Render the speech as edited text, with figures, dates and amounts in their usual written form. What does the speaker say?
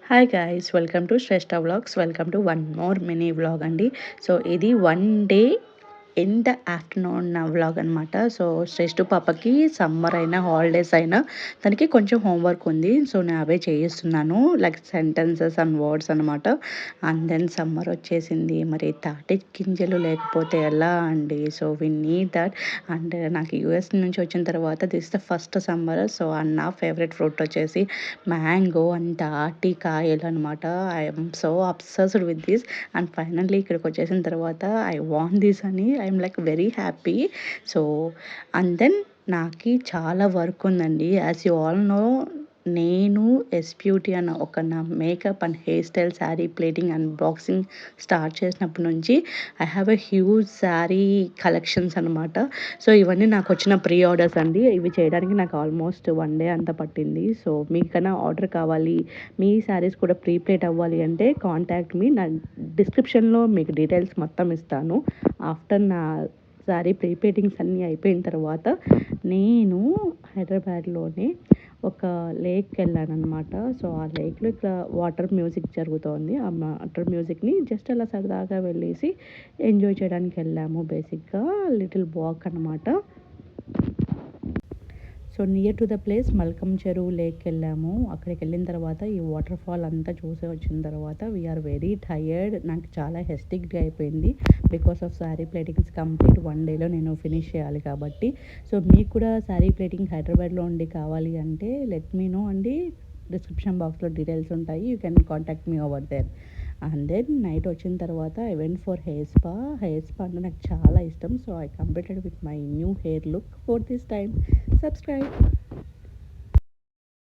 Hi guys, welcome to Shreshtha vlogs. Welcome to one more mini vlog అండి. So ఇది one day in the afternoon vlog అనమాట. So Shreshtha పాపకి summer అయినా holidays అయినా తనకి కొంచెం హోంవర్క్ ఉంది. సో నేను అవే చేయిస్తున్నాను, లైక్ సెంటెన్సెస్ అండ్ వర్డ్స్ అనమాట. అండ్ దెన్ సమ్మర్ వచ్చేసింది, మరి తాటి గింజలు లేకపోతే ఎలా అండి. So we need that. And నాకు యూఎస్ నుంచి వచ్చిన తర్వాత this the first summer. So and నా ఫేవరెట్ ఫ్రూట్ వచ్చేసి మ్యాంగో అండ్ తాటి కాయలు అనమాట. I'm so obsessed with this. And finally ఇక్కడికి వచ్చేసిన తర్వాత ఐ వాంట్ దిస్ అని I'm like very happy. So and then నాకు చాలా వర్క్ ఉందండి. యాజ్ యూ ఆల్ నో, నేను ఎస్బ్యూటీ అన్న ఒక నా makeup and hair style sari plating and boxing start చేసినప్పటి నుంచి I have a huge sari collections అనమాట. సో ఇవన్నీ నాకు వచ్చిన ప్రీ ఆర్డర్స్ అండి. ఇవి చేయడానికి నాకు ఆల్మోస్ట్ వన్ డే అంతా పట్టింది. సో మీకన్నా ఆర్డర్ కావాలి, మీ శారీస్ కూడా ప్రీ ప్లేట్ అవ్వాలి అంటే కాంటాక్ట్ మీ. నా డిస్క్రిప్షన్లో మీకు డీటెయిల్స్ మొత్తం ఇస్తాను. ఆఫ్టర్ నా శారీ ప్రీ ప్లేటింగ్స్ అన్నీ అయిపోయిన తర్వాత నేను హైదరాబాద్లోనే ఒక లేక్కి వెళ్ళానమాట. సో ఆ లేక్లో ఇక్కడ వాటర్ మ్యూజిక్ జరుగుతోంది. ఆ వాటర్ మ్యూజిక్ని జస్ట్ అలా సరదాగా వెళ్ళేసి ఎంజాయ్ చేయడానికి వెళ్ళాము. బేసిక్గా లిటిల్ వాక్ అనమాట. So near to the place Malcolm చెరువు లేక్కి వెళ్ళాము. అక్కడికి వెళ్ళిన తర్వాత ఈ వాటర్ ఫాల్ అంతా చూసి వచ్చిన తర్వాత వీఆర్ వెరీ టయర్డ్. నాకు చాలా హెస్టిక్గా అయిపోయింది because of sari pleatings complete one డేలో నేను ఫినిష్ చేయాలి కాబట్టి. సో మీకు కూడా శారీ ప్లేటింగ్ హైదరాబాద్లో ఉండి కావాలి అంటే లెట్ మీ నో అండి. డిస్క్రిప్షన్ బాక్స్లో డీటెయిల్స్ ఉంటాయి, you can contact me over there. And then night వచ్చిన తర్వాత I went for hair spa. Hair spa అంటే నాకు చాలా ఇష్టం. So I completed with my new hair look for this time. Subscribe.